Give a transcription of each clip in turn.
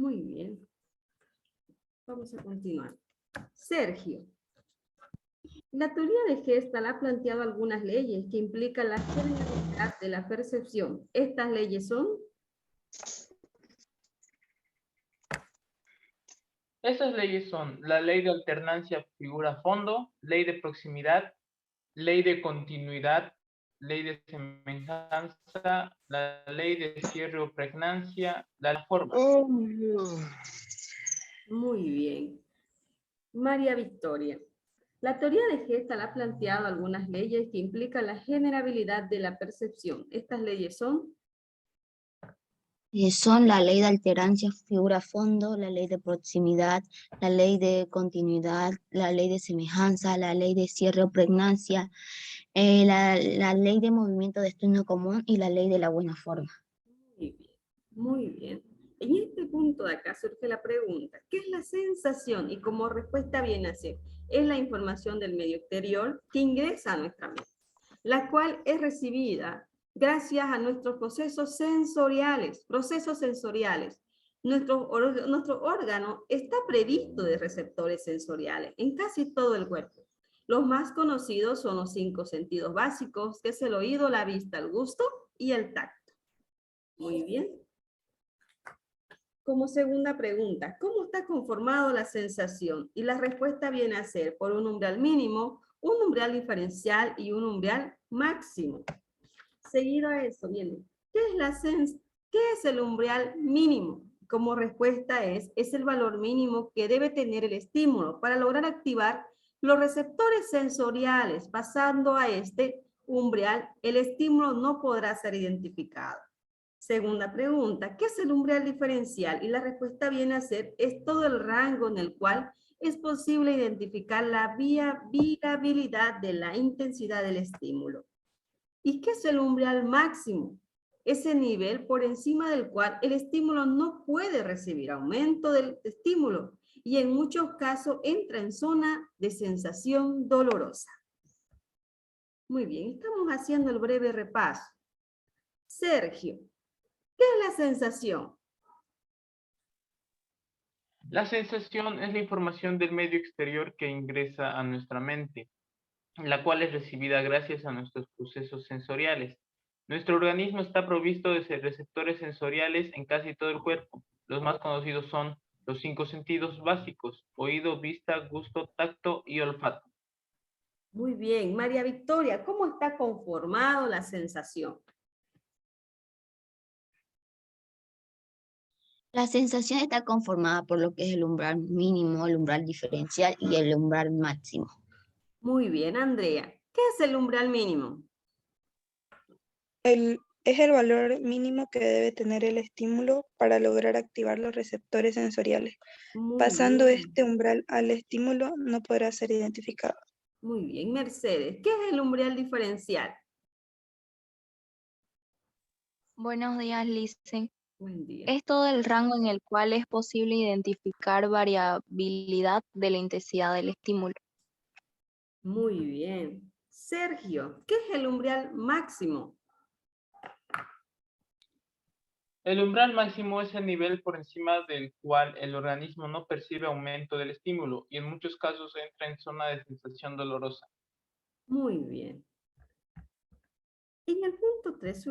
Muy bien. Vamos a continuar. Sergio. La teoría de Gestalt ha planteado algunas leyes que implican la generalidad de la percepción. Estas leyes son... Estas leyes son la ley de alternancia figura-fondo, ley de proximidad, ley de continuidad, ley de semejanza, la ley de cierre o pregnancia, la forma. Muy bien. María Victoria. La teoría de Gestalt ha planteado algunas leyes que implican la generabilidad de la percepción. Estas leyes son... Son la ley de alterancia figura-fondo, la ley de proximidad, la ley de continuidad, la ley de semejanza, la ley de cierre o pregnancia, la ley de movimiento de destino común y la ley de la buena forma. Muy bien, muy bien. En este punto de acá surge la pregunta, ¿qué es la sensación? Y como respuesta viene a ser, es la información del medio exterior que ingresa a nuestra mente, la cual es recibida gracias a nuestros procesos sensoriales, Nuestro órgano está previsto de receptores sensoriales en casi todo el cuerpo. Los más conocidos son los 5 sentidos básicos, que es el oído, la vista, el gusto y el tacto. Muy bien. Como segunda pregunta, ¿cómo está conformado la sensación? Y la respuesta viene a ser por un umbral mínimo, un umbral diferencial y un umbral máximo. Seguido a eso viene, ¿qué es el umbral mínimo? Como respuesta es el valor mínimo que debe tener el estímulo para lograr activar los receptores sensoriales. Pasando a este umbral, el estímulo no podrá ser identificado. Segunda pregunta, ¿qué es el umbral diferencial? Y la respuesta viene a ser, es todo el rango en el cual es posible identificar la variabilidad de la intensidad del estímulo. ¿Y qué es el umbral máximo? Ese nivel por encima del cual el estímulo no puede recibir aumento del estímulo y en muchos casos entra en zona de sensación dolorosa. Muy bien, estamos haciendo el breve repaso. Sergio, ¿qué es la sensación? La sensación es la información del medio exterior que ingresa a nuestra mente, la cual es recibida gracias a nuestros procesos sensoriales. Nuestro organismo está provisto de receptores sensoriales en casi todo el cuerpo. Los más conocidos son los 5 sentidos básicos: oído, vista, gusto, tacto y olfato. Muy bien, María Victoria, ¿cómo está conformado la sensación? La sensación está conformada por lo que es el umbral mínimo, el umbral diferencial y el umbral máximo. Muy bien, Andrea. ¿Qué es el umbral mínimo? Es el valor mínimo que debe tener el estímulo para lograr activar los receptores sensoriales. Pasando este umbral al estímulo no podrá ser identificado. Muy bien, Mercedes. ¿Qué es el umbral diferencial? Buenos días, Lice. Buen día. Es todo el rango en el cual es posible identificar variabilidad de la intensidad del estímulo. Muy bien. Sergio, ¿qué es el umbral máximo? El umbral máximo es el nivel por encima del cual el organismo no percibe aumento del estímulo y en muchos casos entra en zona de sensación dolorosa. Muy bien. En el punto 3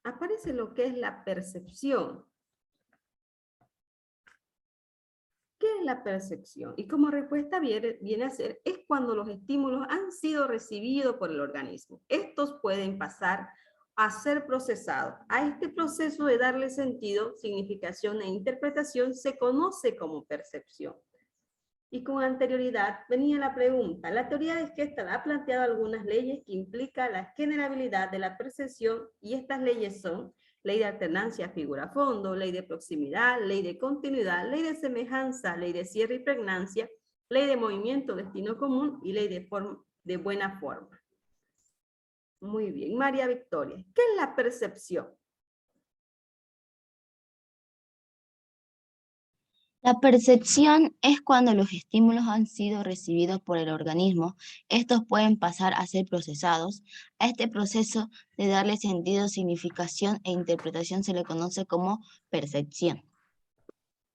aparece lo que es la percepción. ¿Qué es la percepción? Y como respuesta viene a ser, es cuando los estímulos han sido recibidos por el organismo. Estos pueden pasar a ser procesados. A este proceso de darle sentido, significación e interpretación se conoce como percepción. Y con anterioridad venía la pregunta, la teoría de Gestalt ha planteado algunas leyes que implican la generabilidad de la percepción y estas leyes son ley de alternancia figura-fondo, ley de proximidad, ley de continuidad, ley de semejanza, ley de cierre y pregnancia, ley de movimiento destino común y ley de buena forma. Muy bien, María Victoria, ¿qué es la percepción? La percepción es cuando los estímulos han sido recibidos por el organismo. Estos pueden pasar a ser procesados. A este proceso de darle sentido, significación e interpretación se le conoce como percepción.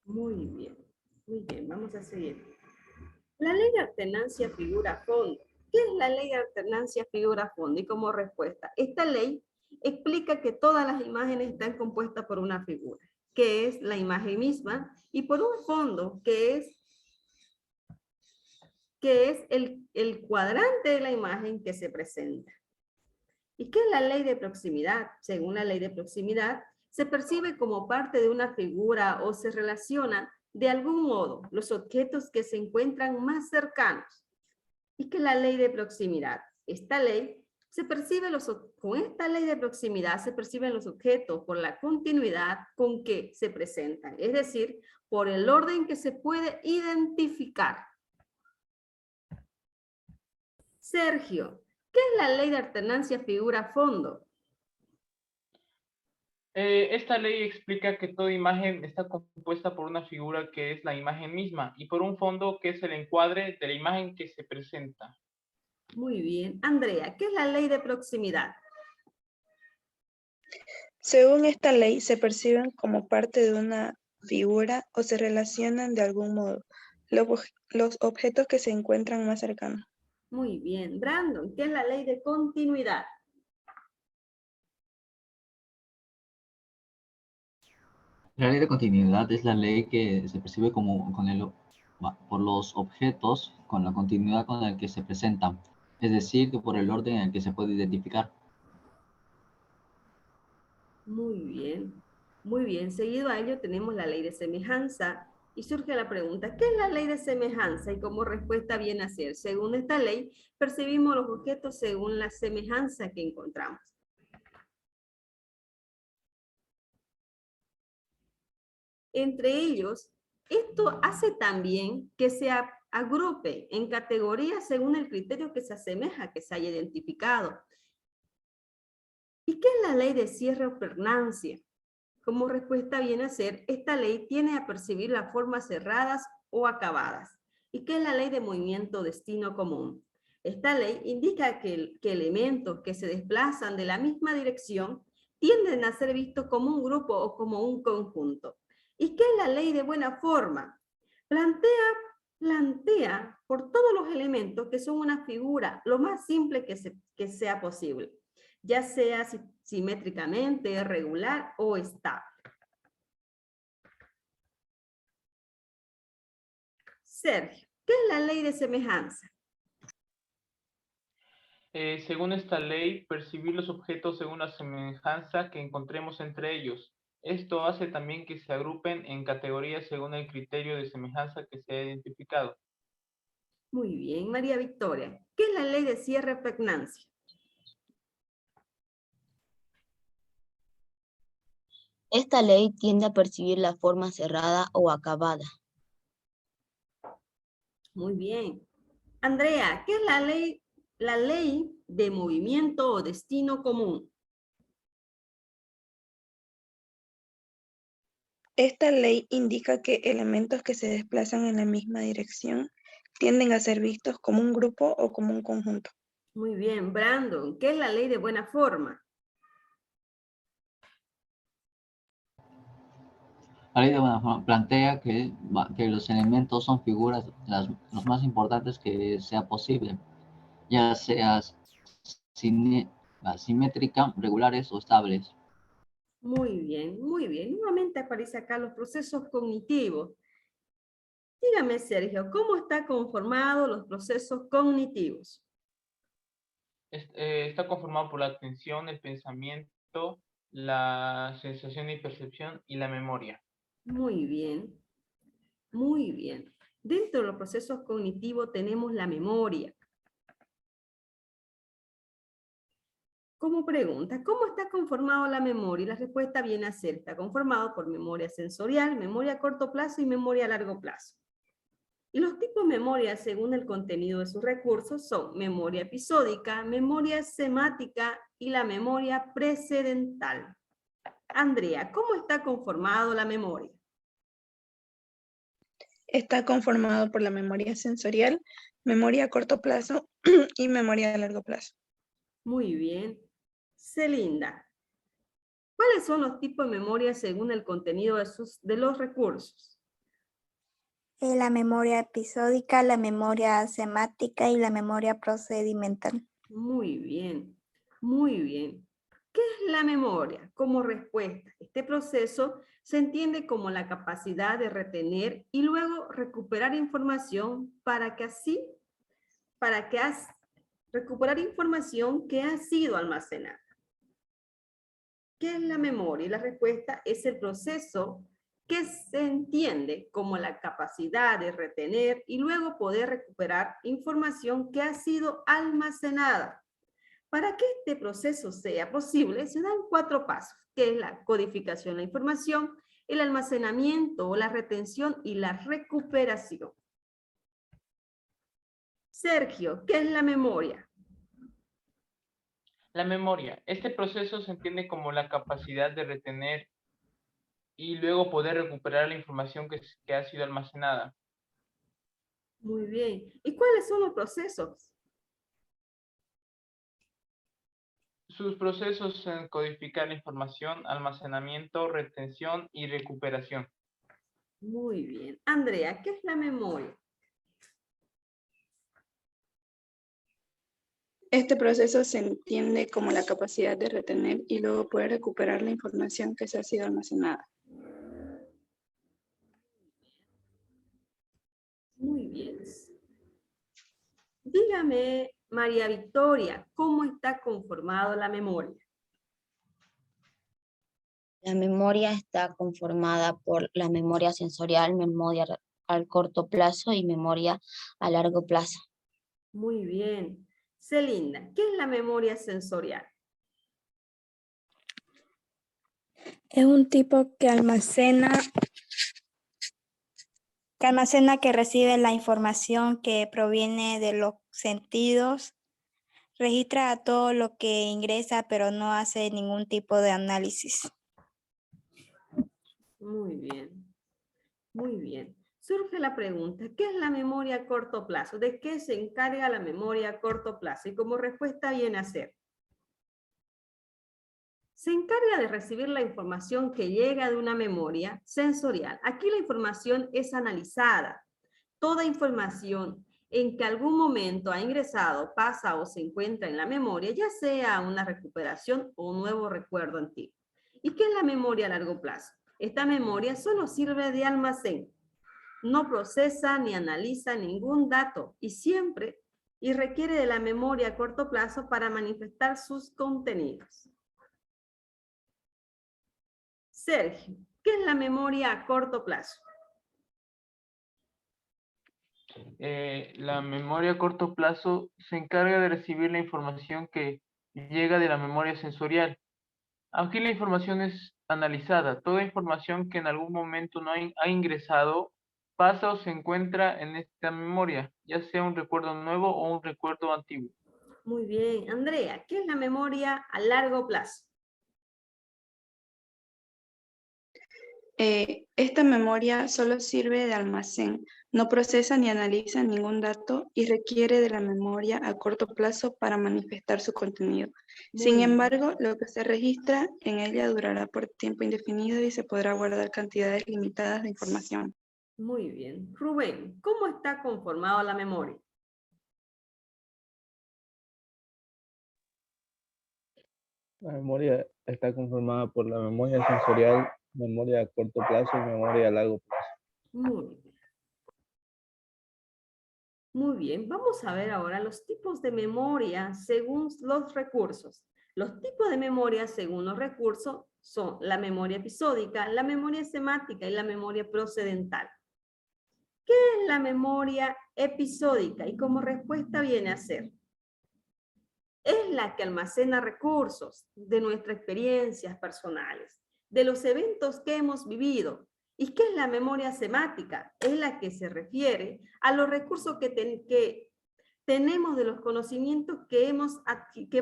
Muy bien, muy bien. Vamos a seguir. La ley de alternancia figura a fondo. ¿Qué es la ley de alternancia figura a fondo? Y como respuesta, esta ley explica que todas las imágenes están compuestas por una figura, que es la imagen misma, y por un fondo, que es el cuadrante de la imagen que se presenta. ¿Y qué es la ley de proximidad? Según la ley de proximidad, se percibe como parte de una figura o se relaciona de algún modo los objetos que se encuentran más cercanos. ¿Y qué es la ley de proximidad? Esta ley se percibe con esta ley de proximidad se perciben los objetos por la continuidad con que se presentan, es decir, por el orden que se puede identificar. Sergio, ¿qué es la ley de alternancia figura a fondo? Esta ley explica que toda imagen está compuesta por una figura que es la imagen misma y por un fondo que es el encuadre de la imagen que se presenta. Muy bien. Andrea, ¿qué es la ley de proximidad? Según esta ley, se perciben como parte de una figura o se relacionan de algún modo los objetos que se encuentran más cercanos. Muy bien. Brandon, ¿qué es la ley de continuidad? La ley de continuidad es la ley que se percibe como por los objetos con la continuidad con la que se presentan, es decir, que por el orden en el que se puede identificar. Muy bien. Muy bien. Seguido a ello tenemos la ley de semejanza y surge la pregunta, ¿qué es la ley de semejanza? Y como respuesta viene a ser, según esta ley, percibimos los objetos según la semejanza que encontramos. Entre ellos, esto hace también que se agrupe en categorías según el criterio que se asemeja, que se haya identificado. ¿Y qué es la ley de cierre o pregnancia? Como respuesta viene a ser, esta ley tiene a percibir las formas cerradas o acabadas. ¿Y qué es la ley de movimiento destino común? Esta ley indica que elementos que se desplazan de la misma dirección tienden a ser vistos como un grupo o como un conjunto. ¿Y qué es la ley de buena forma? Plantea por todos los elementos que son una figura lo más simple que sea posible, ya sea simétricamente, regular o estable. Sergio, ¿qué es la ley de semejanza? Según esta ley, percibir los objetos según la semejanza que encontremos entre ellos. Esto hace también que se agrupen en categorías según el criterio de semejanza que se ha identificado. Muy bien, María Victoria. ¿Qué es la ley de cierre o pregnancia? Esta ley tiende a percibir la forma cerrada o acabada. Muy bien. Andrea, ¿qué es la ley de movimiento o destino común? Esta ley indica que elementos que se desplazan en la misma dirección tienden a ser vistos como un grupo o como un conjunto. Muy bien, Brandon, ¿qué es la ley de buena forma? La ley de buena forma plantea que los elementos son figuras los más importantes que sea posible, ya sea simétrica, regulares o estables. Muy bien, muy bien. Nuevamente aparece acá los procesos cognitivos. Dígame, Sergio, ¿cómo están conformados los procesos cognitivos? Está conformado por la atención, el pensamiento, la sensación y percepción y la memoria. Muy bien, muy bien. Dentro de los procesos cognitivos tenemos la memoria. Como pregunta, ¿cómo está conformado la memoria? Y la respuesta viene a ser, está conformado por memoria sensorial, memoria a corto plazo y memoria a largo plazo. Y los tipos de memoria, según el contenido de sus recursos, son memoria episódica, memoria semática y la memoria precedental. Andrea, ¿cómo está conformado la memoria? Está conformado por la memoria sensorial, memoria a corto plazo y memoria a largo plazo. Muy bien. Celinda, ¿cuáles son los tipos de memoria según el contenido de los recursos? La memoria episódica, la memoria semática y la memoria procedimental. Muy bien, muy bien. ¿Qué es la memoria? Como respuesta, este proceso se entiende como la capacidad de retener y luego recuperar información recuperar información que ha sido almacenada. ¿Qué es la memoria? Y la respuesta es el proceso que se entiende como la capacidad de retener y luego poder recuperar información que ha sido almacenada. Para que este proceso sea posible, se dan 4 pasos, que es la codificación de la información, el almacenamiento o la retención y la recuperación. Sergio, ¿qué es la memoria? La memoria. Este proceso se entiende como la capacidad de retener y luego poder recuperar la información que ha sido almacenada. Muy bien. ¿Y cuáles son los procesos? Sus procesos en codificar la información, almacenamiento, retención y recuperación. Muy bien. Andrea, ¿qué es la memoria? Este proceso se entiende como la capacidad de retener y luego poder recuperar la información que se ha sido almacenada. Muy bien. Dígame, María Victoria, ¿cómo está conformado la memoria? La memoria está conformada por la memoria sensorial, memoria al corto plazo y memoria a largo plazo. Muy bien. Celinda, ¿qué es la memoria sensorial? Es un tipo que almacena, que recibe la información que proviene de los sentidos, registra todo lo que ingresa, pero no hace ningún tipo de análisis. Muy bien. Muy bien. Surge la pregunta, ¿qué es la memoria a corto plazo? ¿De qué se encarga la memoria a corto plazo? Y como respuesta viene a ser, se encarga de recibir la información que llega de una memoria sensorial. Aquí la información es analizada. Toda información en que algún momento ha ingresado, pasa o se encuentra en la memoria, ya sea una recuperación o un nuevo recuerdo antiguo. ¿Y qué es la memoria a largo plazo? Esta memoria solo sirve de almacén. No procesa ni analiza ningún dato y requiere de la memoria a corto plazo para manifestar sus contenidos. Sergio, ¿qué es la memoria a corto plazo? La memoria a corto plazo se encarga de recibir la información que llega de la memoria sensorial. Aquí la información es analizada. Toda información que en algún momento no ha ingresado pasa o se encuentra en esta memoria, ya sea un recuerdo nuevo o un recuerdo antiguo. Muy bien. Andrea, ¿qué es la memoria a largo plazo? Esta memoria solo sirve de almacén, no procesa ni analiza ningún dato y requiere de la memoria a corto plazo para manifestar su contenido. Sin embargo, lo que se registra en ella durará por tiempo indefinido y se podrá guardar cantidades limitadas de información. Muy bien. Rubén, ¿cómo está conformada la memoria? La memoria está conformada por la memoria sensorial, memoria a corto plazo y memoria a largo plazo. Muy bien. Muy bien, vamos a ver ahora los tipos de memoria según los recursos. Los tipos de memoria según los recursos son la memoria episódica, la memoria semática y la memoria procedental. ¿Qué es la memoria episódica? Y como respuesta viene a ser, es la que almacena recursos de nuestras experiencias personales, de los eventos que hemos vivido. ¿Y qué es la memoria semática? Es la que se refiere a los recursos que tenemos de los conocimientos que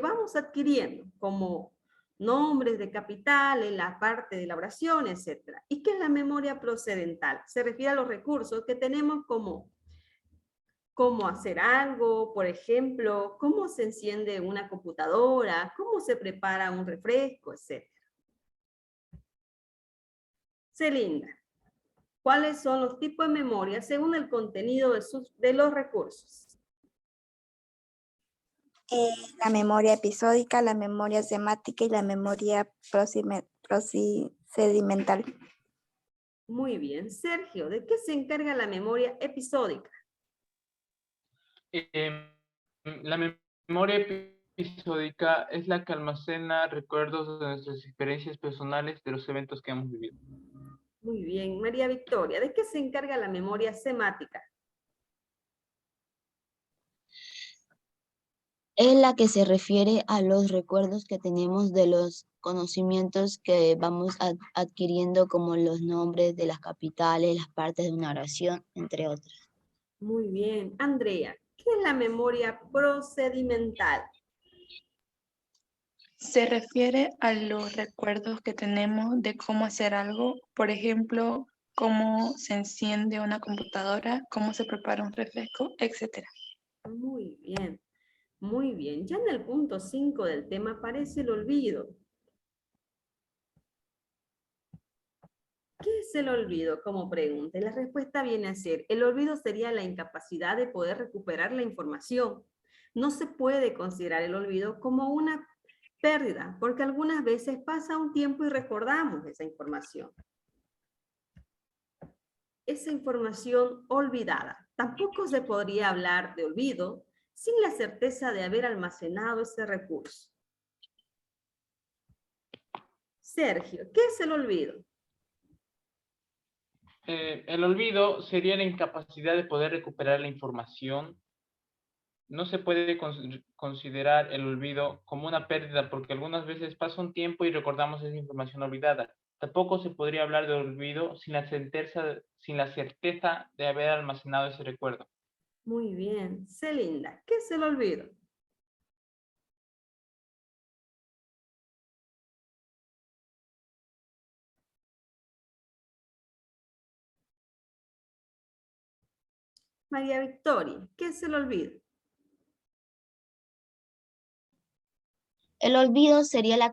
vamos adquiriendo, como nombres de capitales, la parte de elaboración, etc. ¿Y qué es la memoria procedental? Se refiere a los recursos que tenemos como cómo hacer algo, por ejemplo, cómo se enciende una computadora, cómo se prepara un refresco, etc. Celinda, ¿Cuáles son los tipos de memoria según el contenido de los recursos? La memoria episódica, la memoria semática y la memoria procedimental. Muy bien. Sergio, ¿de qué se encarga la memoria episódica? La memoria episódica es la que almacena recuerdos de nuestras experiencias personales de los eventos que hemos vivido. Muy bien. María Victoria, ¿de qué se encarga la memoria semática? Es la que se refiere a los recuerdos que tenemos de los conocimientos que vamos adquiriendo, como los nombres de las capitales, las partes de una oración, entre otras. Muy bien. Andrea, ¿qué es la memoria procedimental? Se refiere a los recuerdos que tenemos de cómo hacer algo, por ejemplo, cómo se enciende una computadora, cómo se prepara un refresco, etc. Muy bien. Muy bien. Ya en el punto 5 del tema aparece el olvido. ¿Qué es el olvido? Como pregunta. Y la respuesta viene a ser, el olvido sería la incapacidad de poder recuperar la información. No se puede considerar el olvido como una pérdida, porque algunas veces pasa un tiempo y recordamos esa información. Esa información olvidada. Tampoco se podría hablar de olvido sin la certeza de haber almacenado ese recurso. Sergio, ¿qué es el olvido? El olvido sería la incapacidad de poder recuperar la información. No se puede considerar el olvido como una pérdida porque algunas veces pasa un tiempo y recordamos esa información olvidada. Tampoco se podría hablar de olvido sin la certeza de haber almacenado ese recuerdo. Muy bien. Celinda, ¿qué es el olvido? María Victoria, ¿qué es el olvido? El olvido sería la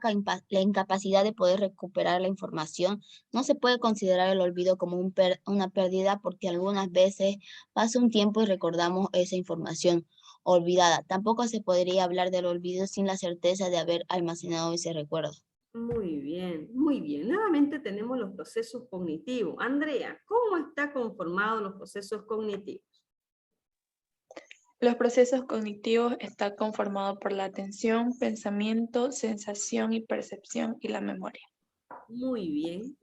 incapacidad de poder recuperar la información. No se puede considerar el olvido como una pérdida porque algunas veces pasa un tiempo y recordamos esa información olvidada. Tampoco se podría hablar del olvido sin la certeza de haber almacenado ese recuerdo. Muy bien, muy bien. Nuevamente tenemos los procesos cognitivos. Andrea, ¿cómo están conformados los procesos cognitivos? Los procesos cognitivos están conformados por la atención, pensamiento, sensación y percepción y la memoria. Muy bien,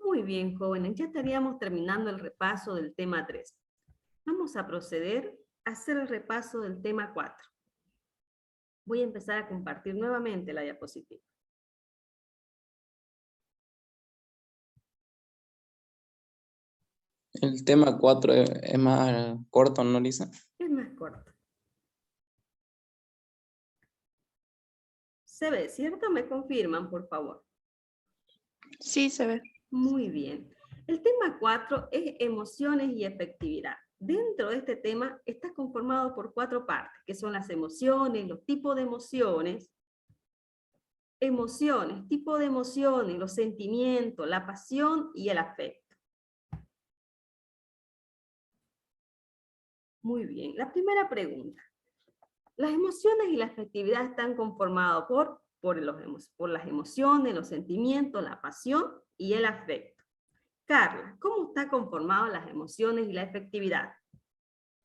jóvenes. Ya estaríamos terminando el repaso del tema 3. Vamos a proceder a hacer el repaso del tema 4. Voy a empezar a compartir nuevamente la diapositiva. El tema 4 es más corto, ¿no, Lisa? Es más corto. Se ve, ¿cierto? ¿Me confirman, por favor? Sí, se ve. Muy bien. El tema 4 es emociones y efectividad. Dentro de este tema está conformado por 4 partes, que son las emociones, los tipos de emociones, tipo de emociones, los sentimientos, la pasión y el afecto. Muy bien. La primera pregunta. Las emociones y la afectividad están conformados por las emociones, los sentimientos, la pasión y el afecto. Carla, ¿cómo está conformado las emociones y la afectividad?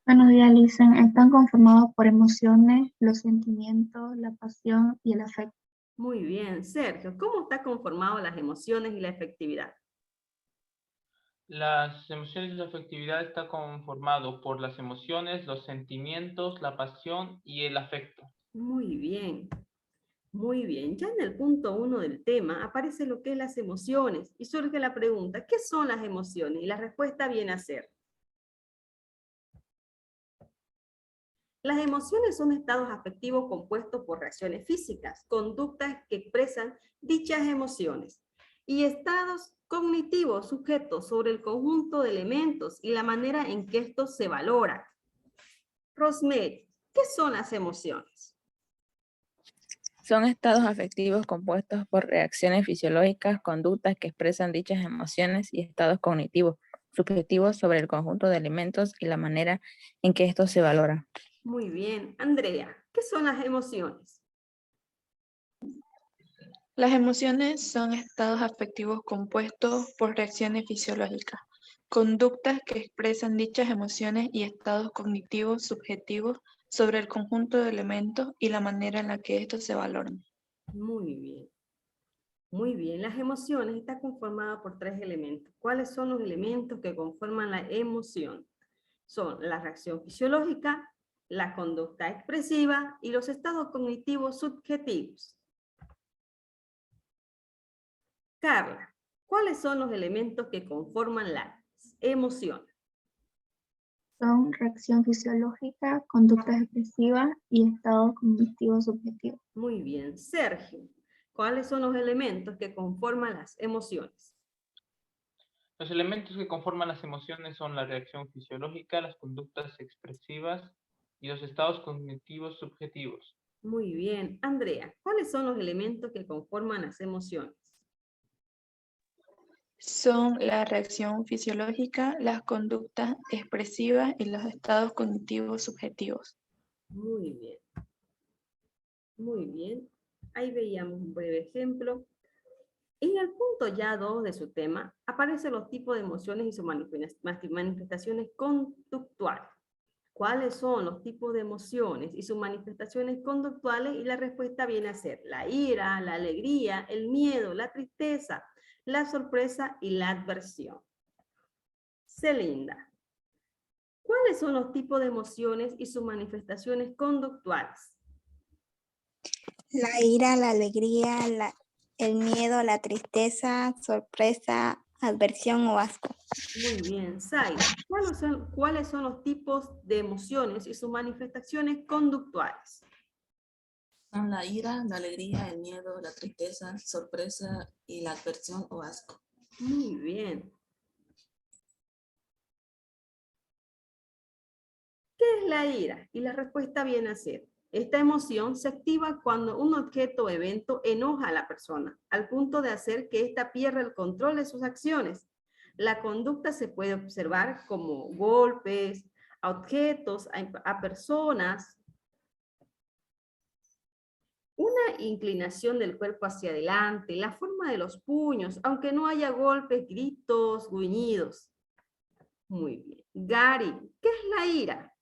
Buenos días, Lisa. Están conformados por emociones, los sentimientos, la pasión y el afecto. Muy bien. Sergio, ¿cómo está conformado las emociones y la afectividad? Las emociones y la afectividad está conformado por las emociones, los sentimientos, la pasión y el afecto. Muy bien. Muy bien. Ya en el punto 1 del tema aparece lo que es las emociones y surge la pregunta, ¿qué son las emociones? Y la respuesta viene a ser: las emociones son estados afectivos compuestos por reacciones físicas, conductas que expresan dichas emociones, y estados cognitivos sujetos sobre el conjunto de elementos y la manera en que estos se valoran. Rosemary, ¿qué son las emociones? Son estados afectivos compuestos por reacciones fisiológicas, conductas que expresan dichas emociones y estados cognitivos, subjetivos sobre el conjunto de elementos y la manera en que estos se valoran. Muy bien. Andrea, ¿qué son las emociones? Las emociones son estados afectivos compuestos por reacciones fisiológicas, conductas que expresan dichas emociones y estados cognitivos subjetivos sobre el conjunto de elementos y la manera en la que estos se valoran. Muy bien. Muy bien. Las emociones están conformadas por 3 elementos. ¿Cuáles son los elementos que conforman la emoción? Son la reacción fisiológica, la conducta expresiva y los estados cognitivos subjetivos. Carla, ¿cuáles son los elementos que conforman las emociones? Son reacción fisiológica, conductas expresivas y estado cognitivo subjetivo. Muy bien. Sergio, ¿cuáles son los elementos que conforman las emociones? Los elementos que conforman las emociones son la reacción fisiológica, las conductas expresivas y los estados cognitivos subjetivos. Muy bien. Andrea, ¿cuáles son los elementos que conforman las emociones? Son la reacción fisiológica, las conductas expresivas y los estados cognitivos subjetivos. Muy bien. Muy bien. Ahí veíamos un breve ejemplo. En el punto ya 2 de su tema, aparecen los tipos de emociones y sus manifestaciones conductuales. ¿Cuáles son los tipos de emociones y sus manifestaciones conductuales? Y la respuesta viene a ser la ira, la alegría, el miedo, la tristeza, la sorpresa y la adversión. Celinda, ¿cuáles son los tipos de emociones y sus manifestaciones conductuales? La ira, la alegría, el miedo, la tristeza, sorpresa, adversión o asco. Muy bien. Zaira, ¿cuáles son los tipos de emociones y sus manifestaciones conductuales? Son la ira, la alegría, el miedo, la tristeza, sorpresa y la adversión o asco. Muy bien. ¿Qué es la ira? Y la respuesta viene a ser: esta emoción se activa cuando un objeto o evento enoja a la persona, al punto de hacer que ésta pierda el control de sus acciones. La conducta se puede observar como golpes a objetos, a personas, una inclinación del cuerpo hacia adelante, la forma de los puños, aunque no haya golpes, gritos, gruñidos. Muy bien. Gary, ¿qué es la ira?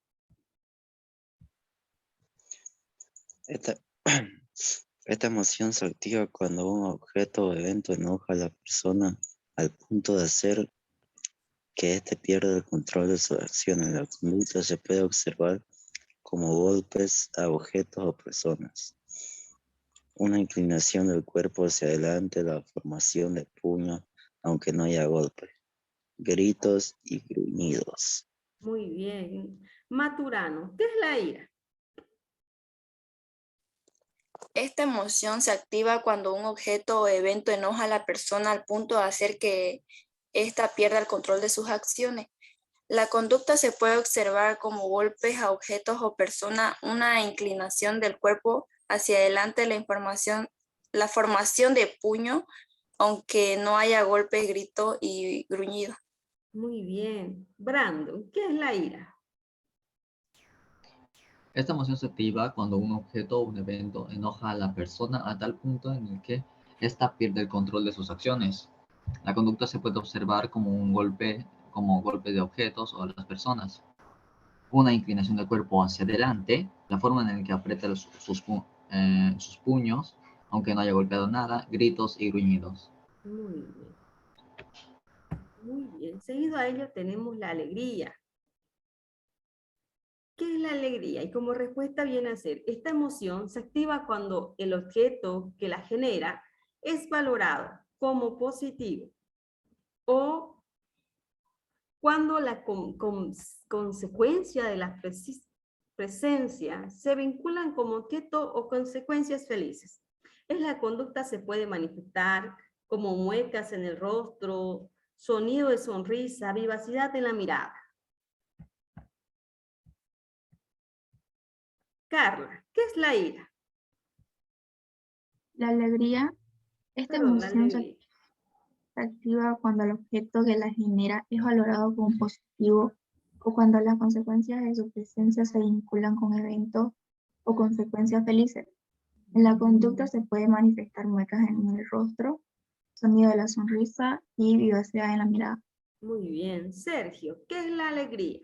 Esta emoción se activa cuando un objeto o evento enoja a la persona al punto de hacer que éste pierda el control de sus acciones. La conducta se puede observar como golpes a objetos o personas, una inclinación del cuerpo hacia adelante, la formación de puños, aunque no haya golpes, gritos y gruñidos. Muy bien. Maturano, ¿qué es la ira? Esta emoción se activa cuando un objeto o evento enoja a la persona al punto de hacer que ésta pierda el control de sus acciones. La conducta se puede observar como golpes a objetos o personas, una inclinación del cuerpo hacia adelante, la formación de puño, aunque no haya golpes, gritos y gruñidos. Muy bien. Brandon, ¿qué es la ira? Esta emoción se activa cuando un objeto o un evento enoja a la persona a tal punto en el que ésta pierde el control de sus acciones. La conducta se puede observar como golpe de objetos o las personas, una inclinación del cuerpo hacia adelante, la forma en la que aprieta sus puños, aunque no haya golpeado nada, gritos y gruñidos. Muy bien. Muy bien. Seguido a ello tenemos la alegría. ¿Qué es la alegría? Y como respuesta viene a ser: esta emoción se activa cuando el objeto que la genera es valorado como positivo, o cuando la consecuencia de la presencia se vinculan como objeto o consecuencias felices. La conducta se puede manifestar como muecas en el rostro, sonido de sonrisa, vivacidad en la mirada. Carla, ¿qué es la ira? La alegría. Esta emoción se se activa cuando el objeto que la genera es valorado como positivo o cuando las consecuencias de su presencia se vinculan con eventos o consecuencias felices. En la conducta se puede manifestar muecas en el rostro, sonido de la sonrisa y vivacidad en la mirada. Muy bien. Sergio, ¿qué es la alegría?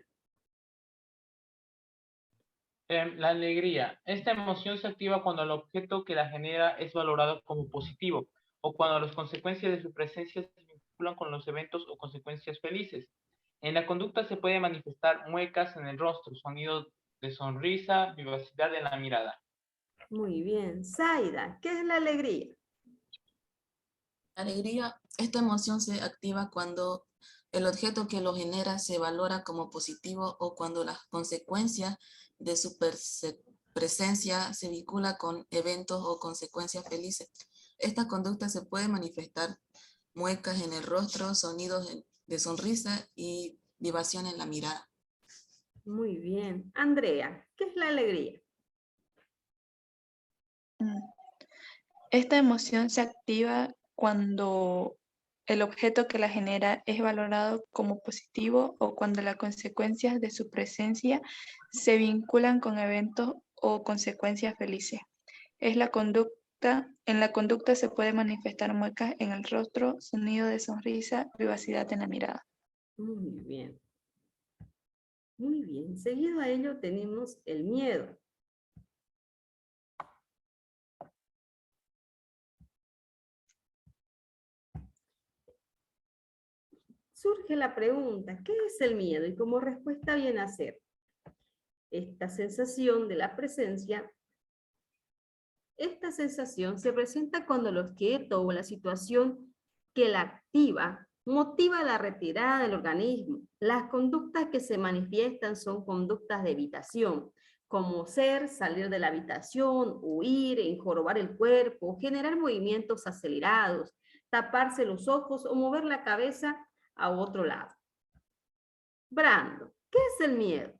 La alegría. Esta emoción se activa cuando el objeto que la genera es valorado como positivo o cuando las consecuencias de su presencia se vinculan con los eventos o consecuencias felices. En la conducta se puede manifestar muecas en el rostro, sonido de sonrisa, vivacidad en la mirada. Muy bien. Zaida, ¿qué es la alegría? Alegría, esta emoción se activa cuando el objeto que lo genera se valora como positivo o cuando las consecuencias de su presencia se vincula con eventos o consecuencias felices. Esta conducta se puede manifestar muecas en el rostro, sonidos de sonrisa y vivación en la mirada. Muy bien. Andrea, ¿qué es la alegría? Esta emoción se activa cuando el objeto que la genera es valorado como positivo o cuando las consecuencias de su presencia se vinculan con eventos o consecuencias felices. En la conducta se puede manifestar muecas en el rostro, sonido de sonrisa, vivacidad en la mirada. Muy bien. Muy bien. Seguido a ello tenemos el miedo. Surge la pregunta, ¿qué es el miedo? Y como respuesta viene a ser esta sensación de la presencia. Esta sensación se presenta cuando el objeto o la situación que la activa motiva la retirada del organismo. Las conductas que se manifiestan son conductas de evitación, como salir de la habitación, huir, enjorobar el cuerpo, generar movimientos acelerados, taparse los ojos o mover la cabeza a otro lado. Brando, ¿qué es el miedo?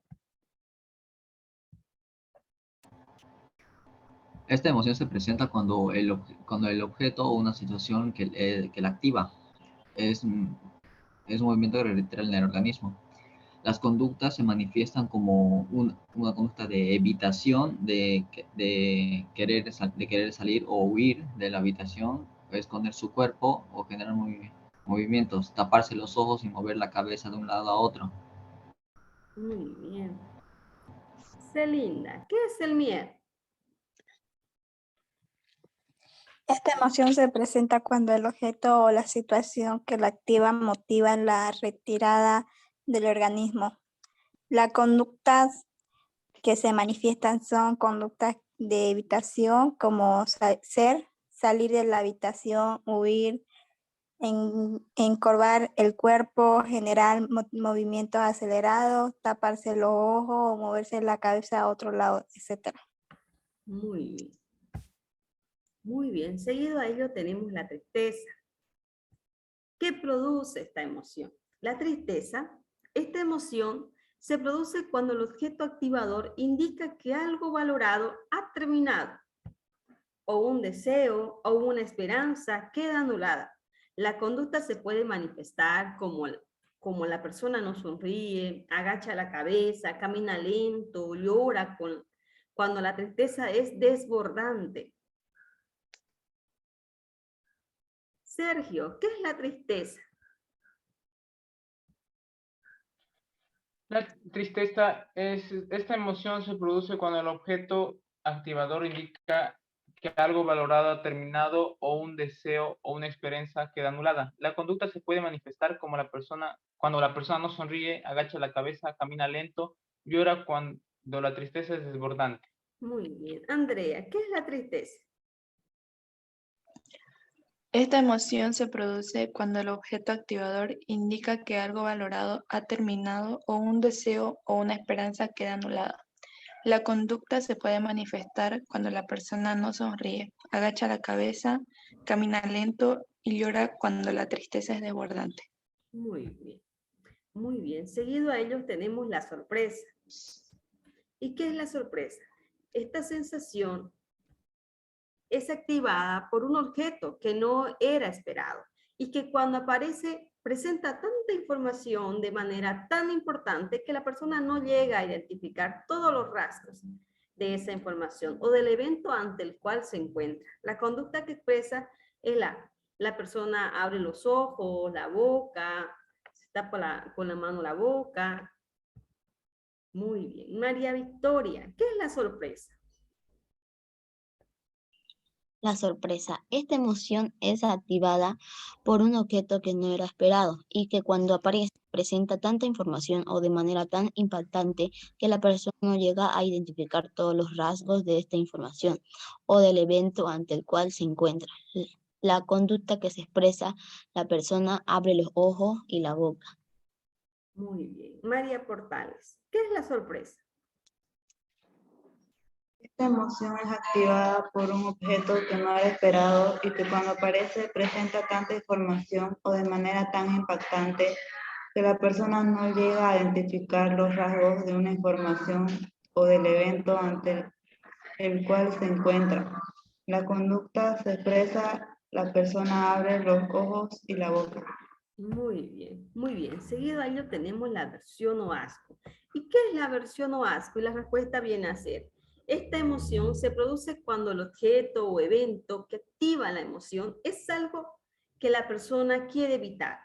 Esta emoción se presenta cuando el objeto o una situación que la activa es un movimiento que retira en el organismo. Las conductas se manifiestan como una conducta de evitación, de querer salir o huir de la habitación, esconder su cuerpo o generar movimientos, taparse los ojos y mover la cabeza de un lado a otro. Muy bien. Celinda, ¿qué es el miedo? Esta emoción se presenta cuando el objeto o la situación que la activa motiva la retirada del organismo. Las conductas que se manifiestan son conductas de evitación, como salir de la habitación, huir, encorvar el cuerpo, generar movimientos acelerados, taparse los ojos o moverse la cabeza a otro lado, etc. Muy bien. Muy bien. Seguido a ello tenemos la tristeza. ¿Qué produce esta emoción? La tristeza, esta emoción se produce cuando el objeto activador indica que algo valorado ha terminado, o un deseo o una esperanza queda anulada. La conducta se puede manifestar como la persona no sonríe, agacha la cabeza, camina lento, llora cuando la tristeza es desbordante. Sergio, ¿qué es la tristeza? La tristeza esta emoción se produce cuando el objeto activador indica que algo valorado ha terminado o un deseo o una esperanza queda anulada. La conducta se puede manifestar como cuando la persona no sonríe, agacha la cabeza, camina lento, llora cuando la tristeza es desbordante. Muy bien. Andrea, ¿qué es la tristeza? Esta emoción se produce cuando el objeto activador indica que algo valorado ha terminado o un deseo o una esperanza queda anulada. La conducta se puede manifestar cuando la persona no sonríe, agacha la cabeza, camina lento y llora cuando la tristeza es desbordante. Muy bien. Muy bien. Seguido a ellos tenemos la sorpresa. ¿Y qué es la sorpresa? Esta sensación es activada por un objeto que no era esperado y que cuando aparece presenta tanta información de manera tan importante que la persona no llega a identificar todos los rasgos de esa información o del evento ante el cual se encuentra. La conducta que expresa es la persona abre los ojos, la boca, se tapa con la mano la boca. Muy bien. María Victoria, ¿qué es la sorpresa? La sorpresa. Esta emoción es activada por un objeto que no era esperado y que cuando aparece presenta tanta información o de manera tan impactante que la persona no llega a identificar todos los rasgos de esta información o del evento ante el cual se encuentra. La conducta que se expresa, la persona abre los ojos y la boca. Muy bien. María Portales, ¿qué es la sorpresa? Esta emoción es activada por un objeto que no era esperado y que cuando aparece presenta tanta información o de manera tan impactante que la persona no llega a identificar los rasgos de una información o del evento ante el cual se encuentra. La conducta se expresa, la persona abre los ojos y la boca. Muy bien, muy bien. Seguido a ello tenemos la aversión o asco. ¿Y qué es la aversión o asco? Y la respuesta viene a ser: esta emoción se produce cuando el objeto o evento que activa la emoción es algo que la persona quiere evitar,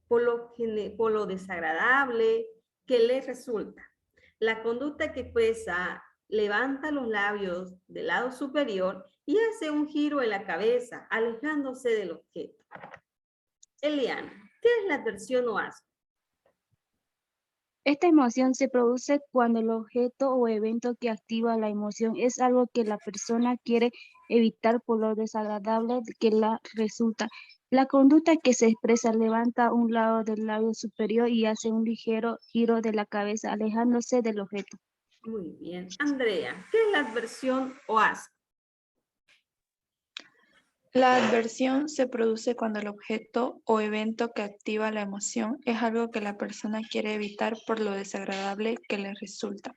por lo desagradable que le resulta. La conducta que expresa levanta los labios del lado superior y hace un giro en la cabeza, alejándose del objeto. Eliana, ¿qué es la aversión o asco? Esta emoción se produce cuando el objeto o evento que activa la emoción es algo que la persona quiere evitar por lo desagradable que la resulta. La conducta que se expresa levanta un lado del labio superior y hace un ligero giro de la cabeza, alejándose del objeto. Muy bien. Andrea, ¿qué es la aversión o asco? La adversión se produce cuando el objeto o evento que activa la emoción es algo que la persona quiere evitar por lo desagradable que le resulta.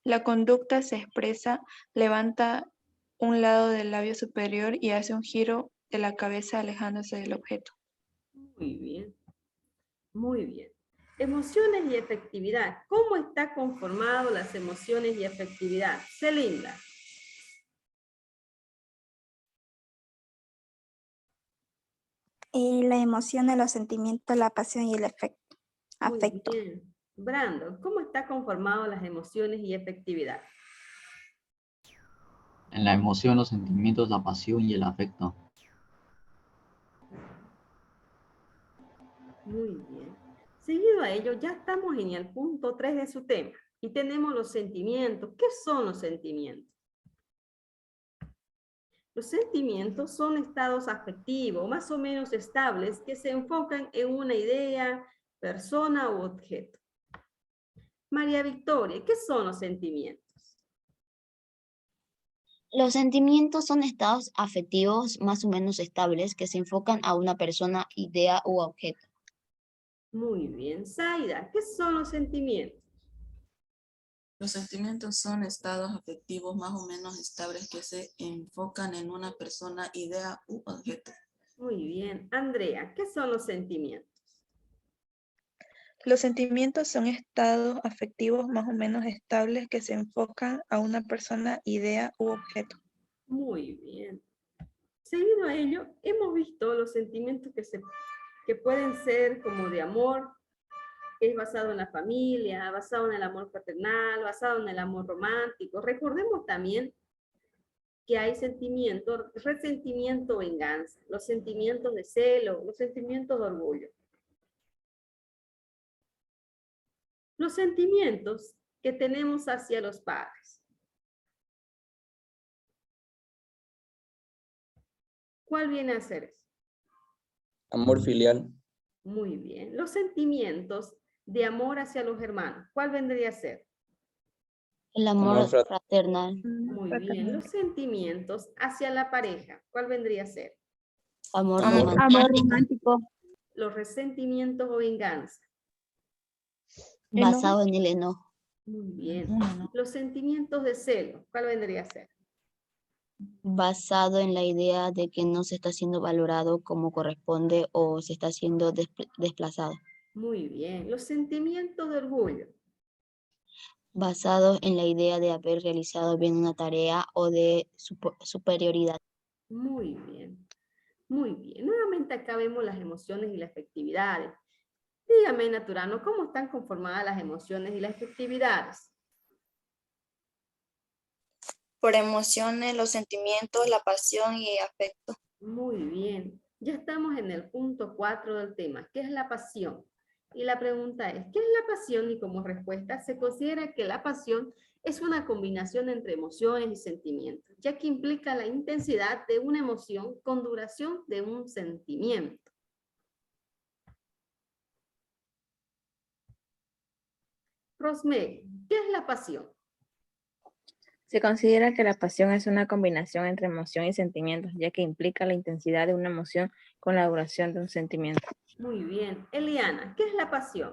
La conducta se expresa, levanta un lado del labio superior y hace un giro de la cabeza alejándose del objeto. Muy bien. Muy bien. Emociones y efectividad. ¿Cómo está conformado las emociones y efectividad? Celinda. Y la emoción, los sentimientos, la pasión y el afecto. Muy bien. Brandon, ¿cómo está conformado las emociones y efectividad? En la emoción, los sentimientos, la pasión y el afecto. Muy bien. Seguido a ello, ya estamos en el punto 3 de su tema y tenemos los sentimientos. ¿Qué son los sentimientos? Los sentimientos son estados afectivos más o menos estables que se enfocan en una idea, persona u objeto. María Victoria, ¿qué son los sentimientos? Los sentimientos son estados afectivos más o menos estables que se enfocan a una persona, idea u objeto. Muy bien. Zaida, ¿qué son los sentimientos? Los sentimientos son estados afectivos más o menos estables que se enfocan en una persona, idea u objeto. Muy bien. Andrea, ¿qué son los sentimientos? Los sentimientos son estados afectivos más o menos estables que se enfocan a una persona, idea u objeto. Muy bien. Seguido a ello, hemos visto los sentimientos que pueden ser como de amor, que es basado en la familia, basado en el amor fraternal, basado en el amor romántico. Recordemos también que hay sentimientos, resentimiento, venganza, los sentimientos de celo, los sentimientos de orgullo. Los sentimientos que tenemos hacia los padres. ¿Cuál viene a ser eso? Amor filial. Muy bien. Los sentimientos de amor hacia los hermanos. ¿Cuál vendría a ser? El amor fraternal. Muy bien. Los sentimientos hacia la pareja. ¿Cuál vendría a ser? Amor romántico. Los resentimientos o venganza. Basado en el enojo. Muy bien. Los sentimientos de celo. ¿Cuál vendría a ser? Basado en la idea de que no se está siendo valorado como corresponde o se está siendo desplazado. Muy bien. Los sentimientos de orgullo. Basado en la idea de haber realizado bien una tarea o de superioridad. Muy bien. Muy bien. Nuevamente acá vemos las emociones y las afectividades. Dígame, Naturano, ¿cómo están conformadas las emociones y las afectividades? Por emociones, los sentimientos, la pasión y afecto. Muy bien. Ya estamos en el punto 4 del tema. ¿Qué es la pasión? Y la pregunta es, ¿qué es la pasión? Y como respuesta, se considera que la pasión es una combinación entre emociones y sentimientos, ya que implica la intensidad de una emoción con duración de un sentimiento. Rosemary, ¿qué es la pasión? Se considera que la pasión es una combinación entre emoción y sentimientos, ya que implica la intensidad de una emoción con la duración de un sentimiento. Muy bien. Eliana, ¿qué es la pasión?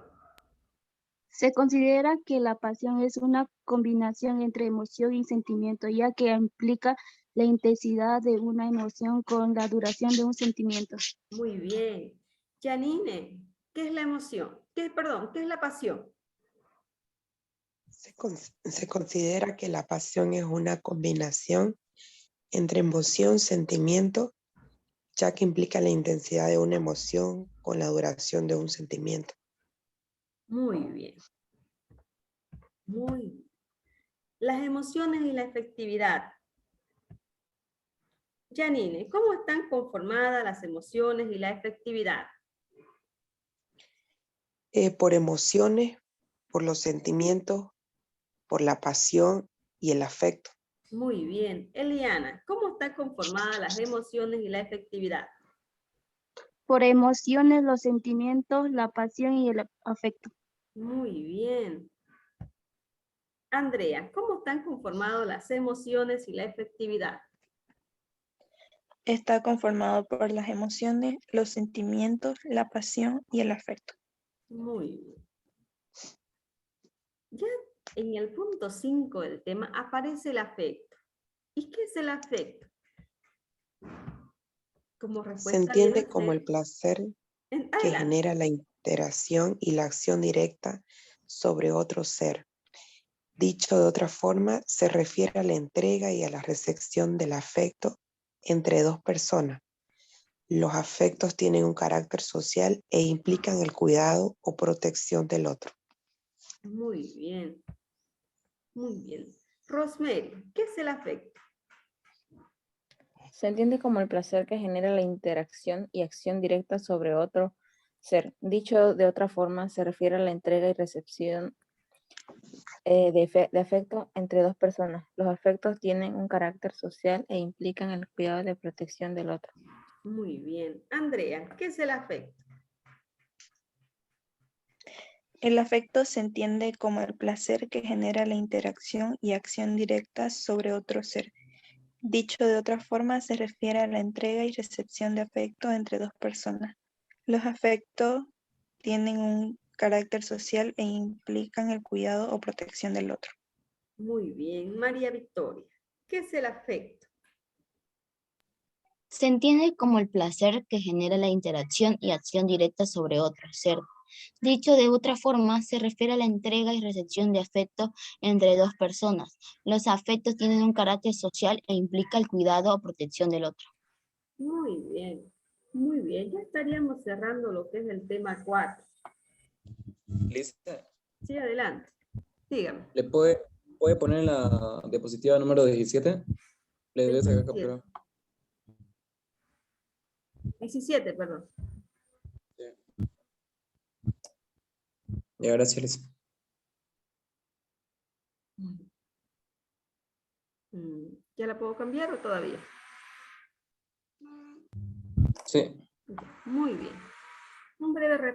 Se considera que la pasión es una combinación entre emoción y sentimiento, ya que implica la intensidad de una emoción con la duración de un sentimiento. Muy bien. Janine, ¿qué es la emoción? ¿Qué es la pasión? Se considera que la pasión es una combinación entre emoción, sentimiento, ya que implica la intensidad de una emoción con la duración de un sentimiento. Muy bien. Muy bien. Las emociones y la afectividad. Janine, ¿cómo están conformadas las emociones y la afectividad? Por emociones, por los sentimientos, por la pasión y el afecto. Muy bien. Eliana, ¿cómo están conformadas las emociones y la afectividad? Por emociones, los sentimientos, la pasión y el afecto. Muy bien. Andrea, ¿cómo están conformadas las emociones y la afectividad? Está conformado por las emociones, los sentimientos, la pasión y el afecto. Muy bien. Ya en el punto 5 del tema aparece el afecto. ¿Y qué es el afecto? Como Se respuesta entiende viene a como ser- el placer que Adelante. genera la interacción y la acción directa sobre otro ser. Dicho de otra forma, se refiere a la entrega y a la recepción del afecto entre dos personas. Los afectos tienen un carácter social e implican el cuidado o protección del otro. Muy bien. Muy bien. Rosemary, ¿qué es el afecto? Se entiende como el placer que genera la interacción y acción directa sobre otro ser. Dicho de otra forma, se refiere a la entrega y recepción de afecto entre dos personas. Los afectos tienen un carácter social e implican el cuidado de protección del otro. Muy bien. Andrea, ¿qué es el afecto? El afecto se entiende como el placer que genera la interacción y acción directa sobre otro ser. Dicho de otra forma, se refiere a la entrega y recepción de afecto entre dos personas. Los afectos tienen un carácter social e implican el cuidado o protección del otro. Muy bien. María Victoria, ¿qué es el afecto? Se entiende como el placer que genera la interacción y acción directa sobre otro ser. Dicho de otra forma, se refiere a la entrega y recepción de afecto entre dos personas. Los afectos tienen un carácter social e implica el cuidado o protección del otro. Muy bien. Muy bien. Ya estaríamos cerrando lo que es el tema 4. Lista. Sí, adelante. Dígame. ¿Le puede poner en la diapositiva número 17? Le debe sacar captura. 17, perdón. Ya, gracias, Lisa. ¿Ya la puedo cambiar o todavía? Sí. Muy bien. Un breve